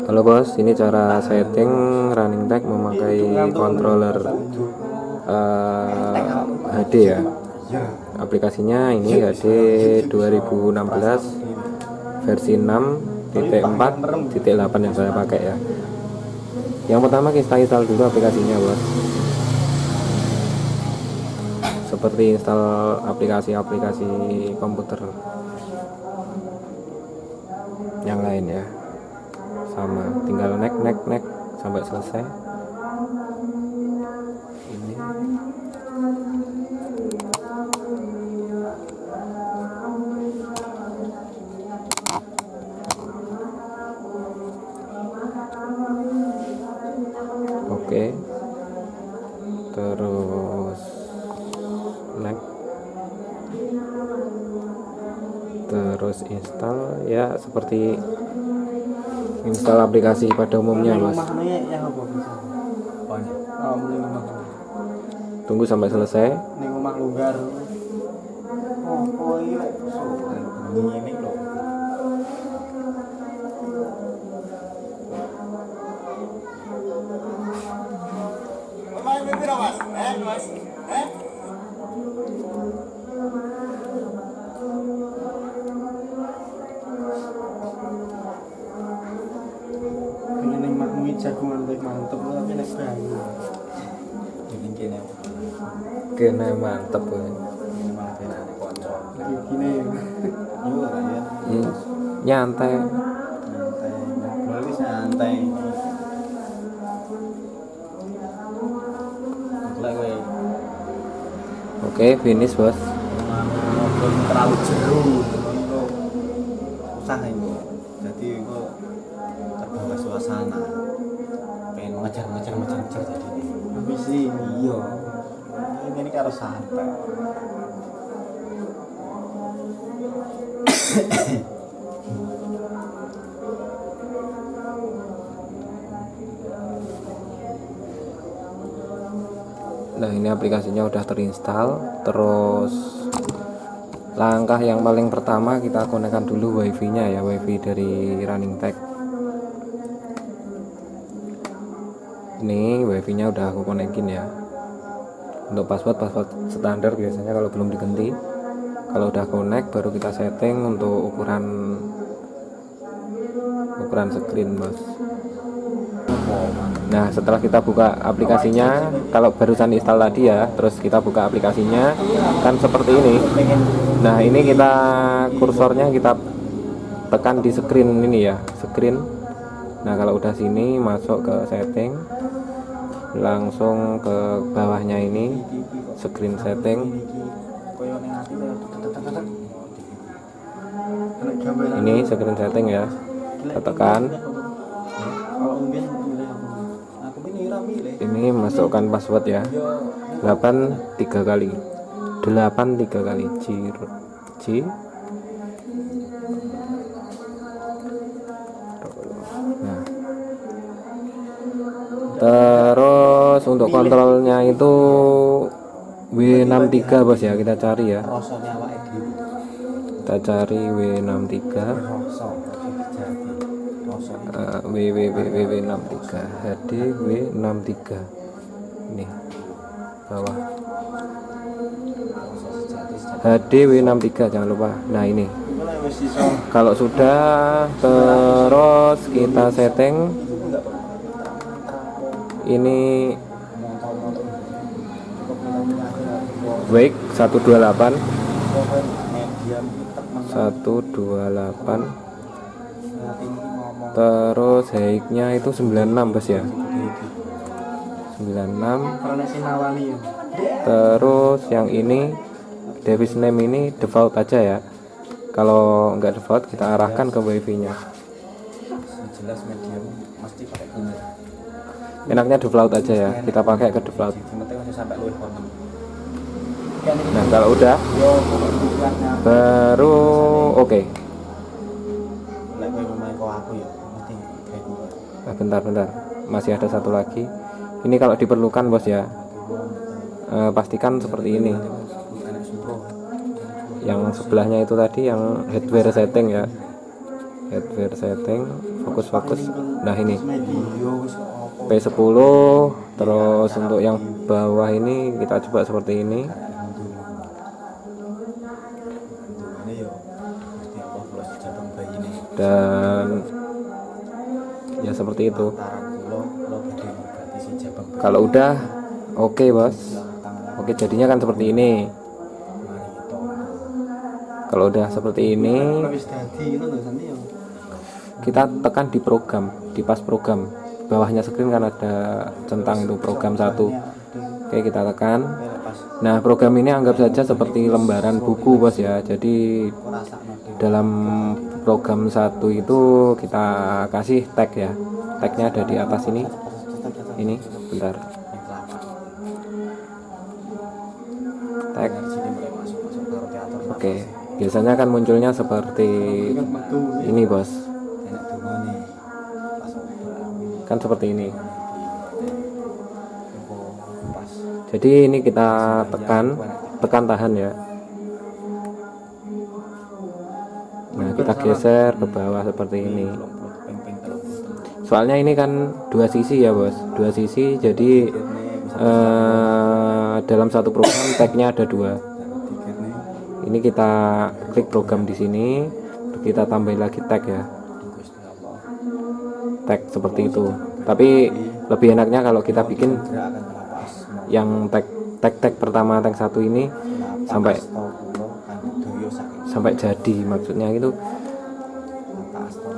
Halo bos, ini cara setting running tag memakai controller HD ya. Aplikasinya ini HD 2016 versi 6.4.8 yang saya pakai ya. Yang pertama kita install dulu aplikasinya bos, seperti install aplikasi-aplikasi komputer yang lain ya, sama tinggal next sampai selesai. Ini oke, terus next, terus install ya, seperti install aplikasi pada umumnya mas. Tunggu sampai selesai. Jagungan baik mantep tapi nek banyu. Kene mantep ya. Gini. Nyantai. Ngobrol santai. Oke, finish bos. Ngobrol terlalu jeru. Susah ini. Jadi kok terbawa suasana. Pengen mengejar jadi habis iya ini karo santai. Nah ini aplikasinya udah terinstall. Terus langkah yang paling pertama kita konekkan dulu wifi nya ya, wifi dari running tag. Ini wifi nya udah aku konekin ya. Untuk password standar biasanya kalau belum diganti. Kalau udah connect baru kita setting untuk ukuran screen bos. Nah setelah kita buka aplikasinya, kalau barusan install tadi ya, terus kita buka aplikasinya kan seperti ini. Nah ini kita kursornya kita tekan di screen ini ya, screen. Nah kalau udah sini masuk ke setting, langsung ke bawahnya ini screen setting. Ini screen setting ya, kita tekan. Ini masukkan password ya, 8 3 kali C. Nah, terus untuk kontrolnya itu W63 bos ya, kita cari ya. Kita cari W63. W63 HD W63 ini bawah, HD W63 jangan lupa. Nah ini kalau sudah, terus kita setting ini wake 128 terus height-nya itu 96 bos ya, 96. Terus yang ini device name ini default aja ya. Kalau enggak default kita arahkan ke wifi nya. Enaknya default aja ya, kita pakai ke default. Nah kalau udah baru oke. Nah, bentar masih ada satu lagi. Ini kalau diperlukan bos ya, pastikan seperti ini. Yang sebelahnya itu tadi yang hardware setting ya, hardware setting, fokus. Nah ini Video wis apa P10. Terus untuk yang bawah ini kita coba seperti ini. ini yo Gusti Allah kula sejabang bayi ini Dan ya seperti itu. taran kula badhe berarti sejabang bayi Kalau udah oke bos, tangan oke jadinya kan seperti ini. mari kita Kalau udah seperti ini wis dadi ngono to santi yo kita tekan di program, di pas program bawahnya screen kan ada centang itu program 1. Oke kita tekan. pas Nah program ini anggap saja seperti lembaran buku bos ya. Jadi rasakno dhewe dalam program 1 itu kita kasih tag ya. Tagnya ada di atas ini. Ini bentar. Tag. Sini mulai masuk karo teater Oke. Biasanya kan munculnya seperti ini bos. enak dungane pas Kan seperti ini. pas Jadi ini kita tekan tahan ya. Nah kita geser ke bawah seperti ini. ping-ping kalau Soalnya ini kan dua sisi ya bos, dua sisi. Jadi dalam satu program tagnya ada 2. tiketnya Ini kita klik program di sini, kita tambahin lagi tag ya, Gusti Allah tag seperti itu. Tapi lebih enaknya kalau kita bikin akan melapas yang tag pertama tag 1 ini sampai sampai jadi, maksudnya itu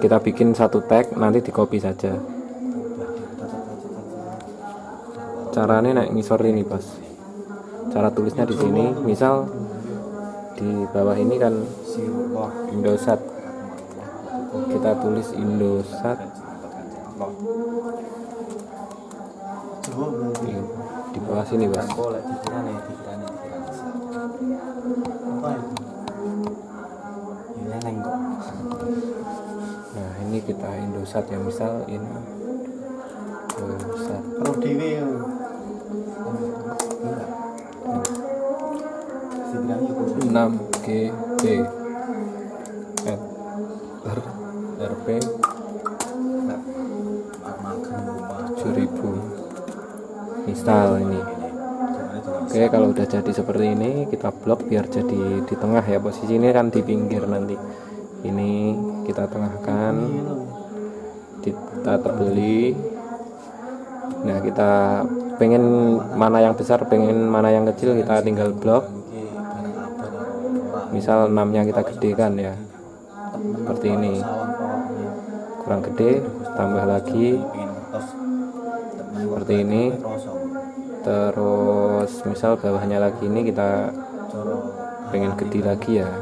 kita bikin satu tag nanti di copy saja. Caranya naik ngisor ini bos. Cara tulisnya di sini, misal di bawah ini kan Indosat, kita tulis Indosat di bawah sini bos. Nah ini kita Indosat ya, misal ini Indosat. 6GB RP 7000 misal ini. Oke kalau udah jadi seperti ini kita blok biar jadi di tengah ya, posisi ini kan di pinggir, nanti ini kita tengahkan, kita tebeli. Nah kita pengen mana yang besar, pengen mana yang kecil, kita tinggal blok. Misal 6 nya kita gedekan ya, seperti ini. Kurang gede tambah lagi seperti ini. Terus misal bawahnya lagi ini kita pengen gede lagi ya,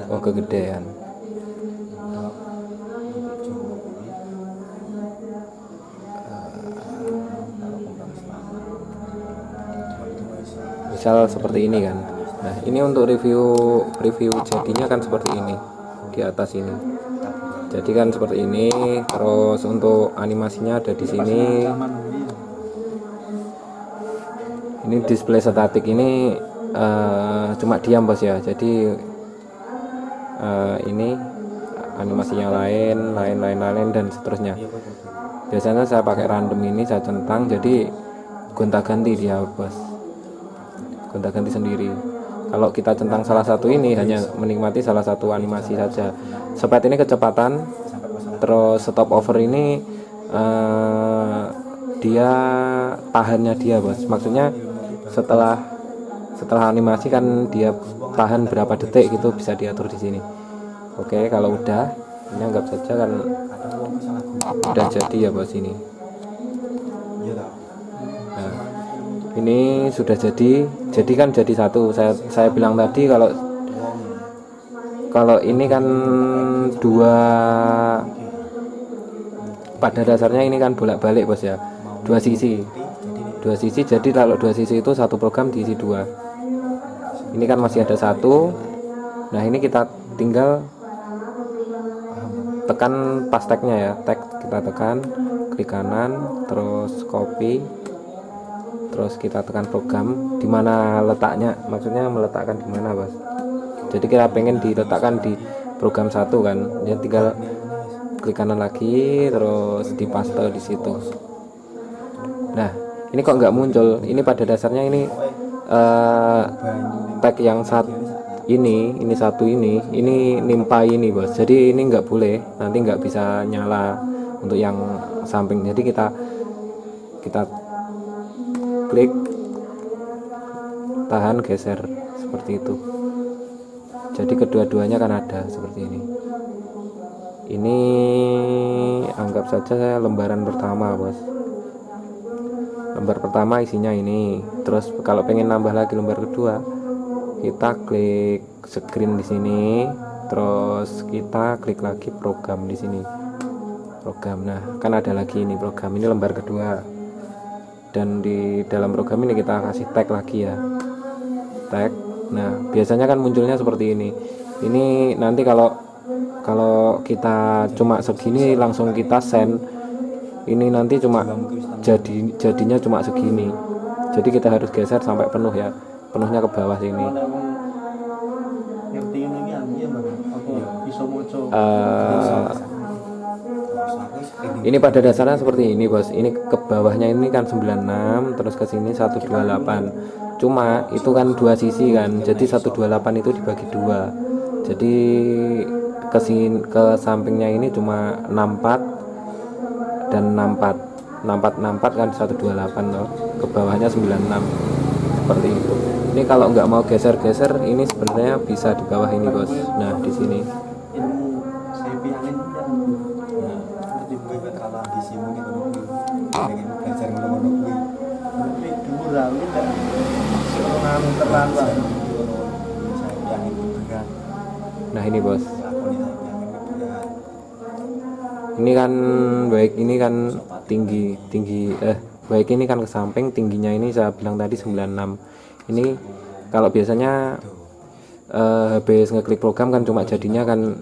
oh kegedean. Misal seperti ini kan. Nah ini untuk review jadinya kan seperti ini di atas ini. Jadi kan seperti ini. Terus untuk animasinya ada di sini. Ini display statik ini cuma diam bos ya. Jadi ini animasinya lain dan seterusnya. Biasanya saya pakai random ini, saya centang, jadi gonta-ganti dia bos, gonta-ganti sendiri. Kalau kita centang salah satu ini hanya menikmati salah satu animasi saja. Speed ini kecepatan, terus stop over ini dia tahannya dia bos, maksudnya setelah animasi kan dia tahan berapa detik gitu, bisa diatur di sini. Oke kalau udah ini anggap saja kan udah jadi ya bos ini. Nah ini sudah jadi kan jadi satu. Saya bilang tadi kalau ini kan dua, pada dasarnya ini kan bolak-balik bos ya, dua sisi. Jadi kalau dua sisi itu satu program diisi 2. Ini kan masih ada 1. Nah ini kita tinggal tekan pas tagnya ya, tag kita tekan, klik kanan, terus copy, terus kita tekan program. Dimana letaknya, maksudnya meletakkan di mana bos. Jadi kita pengen diletakkan di program satu kan, ya tinggal klik kanan lagi terus dipaste di situ. Nah ini kok nggak muncul, ini pada dasarnya ini tag yang ini satu ini nimpa ini bos, jadi ini nggak boleh, nanti nggak bisa nyala untuk yang samping. Jadi kita klik, tahan, geser seperti itu. Jadi kedua-duanya kan ada seperti ini. Ini anggap saja lembaran pertama bos. Lembar pertama isinya ini. Terus kalau pengen nambah lagi lembar kedua, kita klik screen di sini, terus kita klik lagi program di sini. Program. Nah, kan ada lagi ini program, ini lembar kedua. Dan di dalam program ini kita kasih tag lagi ya. Tag. Nah, biasanya kan munculnya seperti ini. Ini nanti kalau kita cuma segini langsung kita send, ini nanti cuma jadinya cuma segini. Jadi kita harus geser sampai penuh ya, penuhnya ke bawah sini. Ini pada dasarnya seperti ini bos. Ini ke bawahnya ini kan 96, terus ke sini 128. Cuma itu kan dua sisi kan, jadi 128 itu dibagi dua. Jadi ke sampingnya ini cuma 64 dan 64 kan 128 loh, ke bawahnya 96 seperti itu. Ini kalau nggak mau geser-geser, ini sebenarnya bisa di bawah ini bos. Nah di sini nah ini bos, ini kan baik ini kan tinggi baik ini kan ke samping, tingginya ini saya bilang tadi 96. Ini kalau biasanya habis ngeklik program kan cuma jadinya kan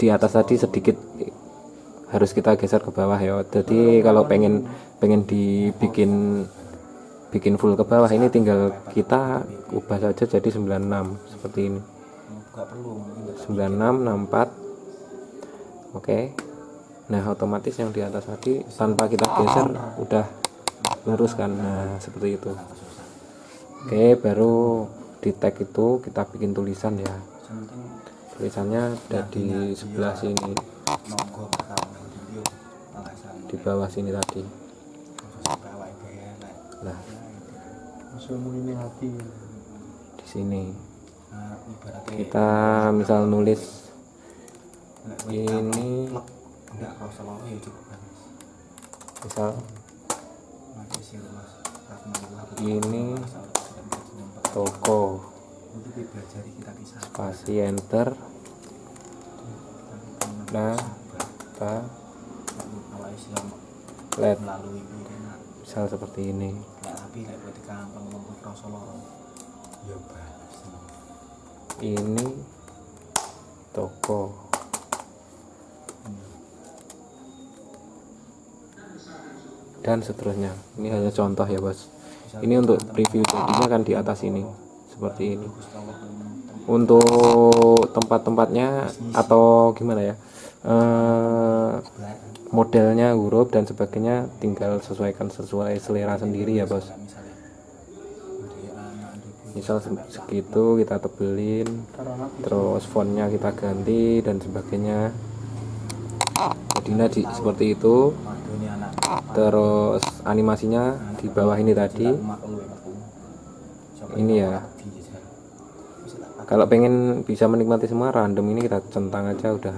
di atas tadi sedikit, harus kita geser ke bawah ya. Jadi kalau pengen bikin full ke bawah, ini tinggal kita ubah saja jadi 96 seperti ini. 96 64. Oke. Nah otomatis yang di atas tadi tanpa kita geser udah lurus kan. Nah seperti itu. Oke, baru di tag itu kita bikin tulisan ya. Tulisannya ada di sebelah sini, di bawah sini tadi. Nah di sini kita misal nulis ini, misal ini toko, spasi enter, nah LED, misal seperti ini. Ini toko, dan seterusnya. Ini hanya contoh ya bos. Ini untuk preview, jadinya kan di atas ini seperti ini. Untuk tempat-tempatnya atau gimana ya, modelnya, huruf dan sebagainya tinggal sesuaikan sesuai selera sendiri ya bos. Misal segitu kita tebelin, terus fontnya kita ganti dan sebagainya. Jadinya seperti itu. Terus animasinya di bawah ini tadi. Ini ya. Kalau pengen bisa menikmati semua random, ini kita centang aja udah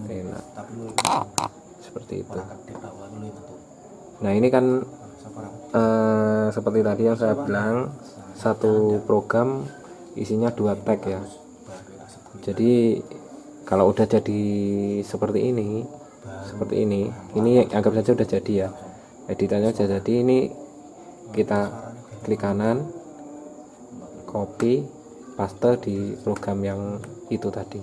enak. Seperti itu. Nah ini kan seperti tadi yang saya bilang, satu program isinya 2 tag ya. Jadi kalau udah jadi seperti ini anggap saja udah jadi ya, editannya udah jadi. Ini kita klik kanan, copy, paste di program yang itu tadi,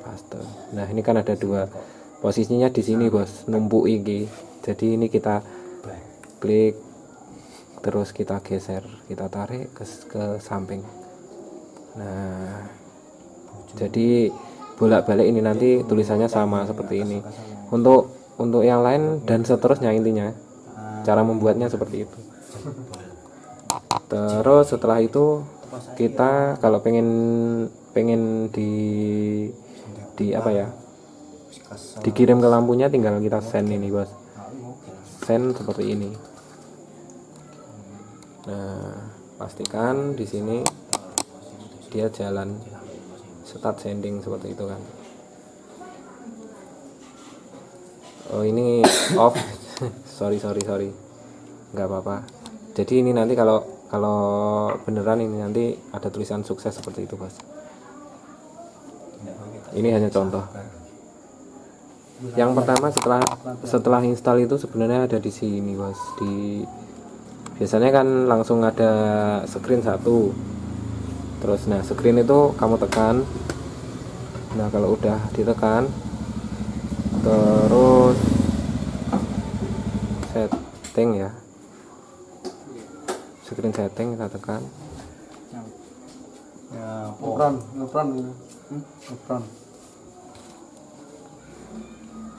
paste. Nah ini kan ada 2 posisinya di sini bos, numpuk ini. Jadi ini kita klik, terus kita geser, kita tarik ke samping. Nah Jadi bolak-balik ini nanti tulisannya sama seperti ini. Untuk yang lain dan seterusnya, intinya cara membuatnya seperti itu. Terus setelah itu kita kalau pengen di apa ya, dikirim ke lampunya, tinggal kita send ini bos, send seperti ini. Nah, pastikan di sini dia jalan start sending seperti itu kan. Oh ini off. sorry nggak apa-apa. Jadi ini nanti kalau beneran ini nanti ada tulisan sukses seperti itu bos. Ini hanya contoh. Yang pertama setelah install itu sebenarnya ada di sini bos. Biasanya kan langsung ada screen satu. Terus nah screen itu kamu tekan. Nah kalau udah ditekan, terus setting ya, screen setting kita tekan. Ya, ngepron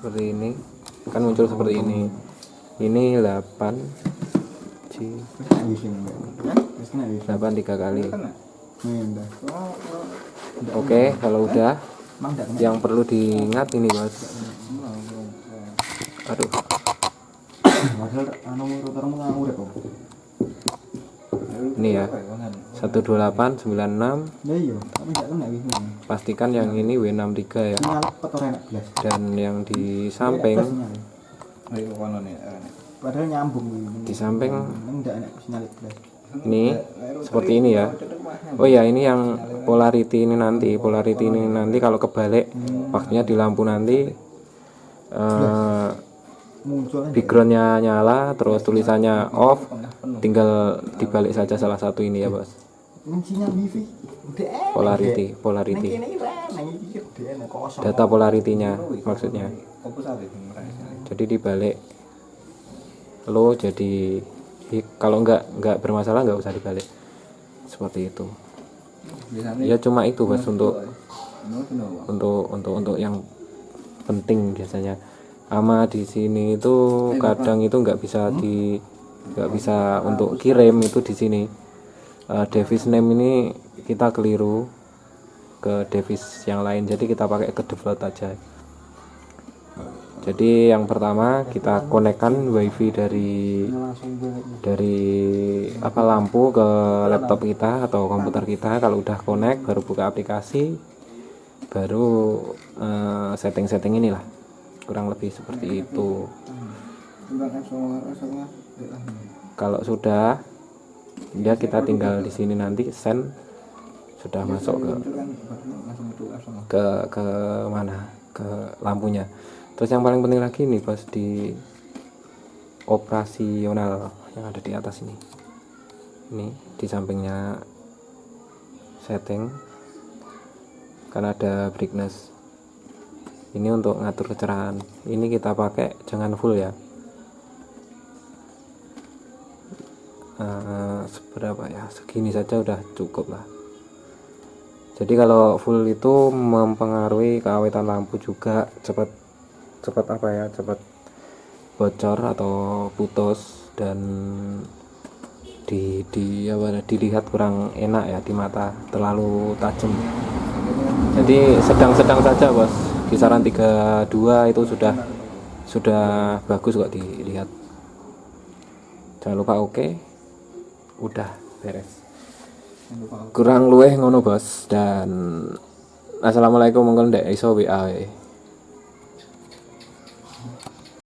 Seperti ini kan muncul seperti ini 8 3 kali. Oke, kalau udah, yang perlu diingat ini bos. Aduh, ini ya 12896. Pastikan yang ini W63 ya, dan yang di samping padahal nyambung di samping ini seperti ini ya. Oh ya, ini yang polarity ini nanti kalau kebalik waktunya di lampu nanti backgroundnya nyala terus tulisannya off, tinggal dibalik saja salah satu ini ya bos. Polarity data polaritinya maksudnya. Jadi dibalik low jadi kalau nggak bermasalah nggak usah dibalik seperti itu ya. Cuma itu bos untuk yang penting biasanya. Ama di sini itu kadang itu nggak bisa untuk kirim itu di sini. Device name ini kita keliru ke device yang lain, jadi kita pakai ke default aja. Jadi yang pertama kita konekkan wifi dari lampu ke laptop kita atau komputer kita. Kalau udah connect baru buka aplikasi, baru setting inilah, kurang lebih seperti itu. Kalau sudah ya kita tinggal di sini nanti send, sudah masuk ke mana, ke lampunya. Terus yang paling penting lagi nih bos, di operasional yang ada di atas ini di sampingnya setting kan ada brightness. Ini untuk ngatur kecerahan, ini kita pakai jangan full ya. Seberapa ya, segini saja udah cukup lah. Jadi kalau full itu mempengaruhi keawetan lampu juga, cepat bocor atau putus, dan dilihat kurang enak ya di mata, terlalu tajam. Jadi sedang-sedang saja bos, kisaran 32 itu sudah bagus kok dilihat. Jangan lupa oke. Udah beres, kurang luweh ngono bos. Dan assalamualaikum, monggo ndek iso WA.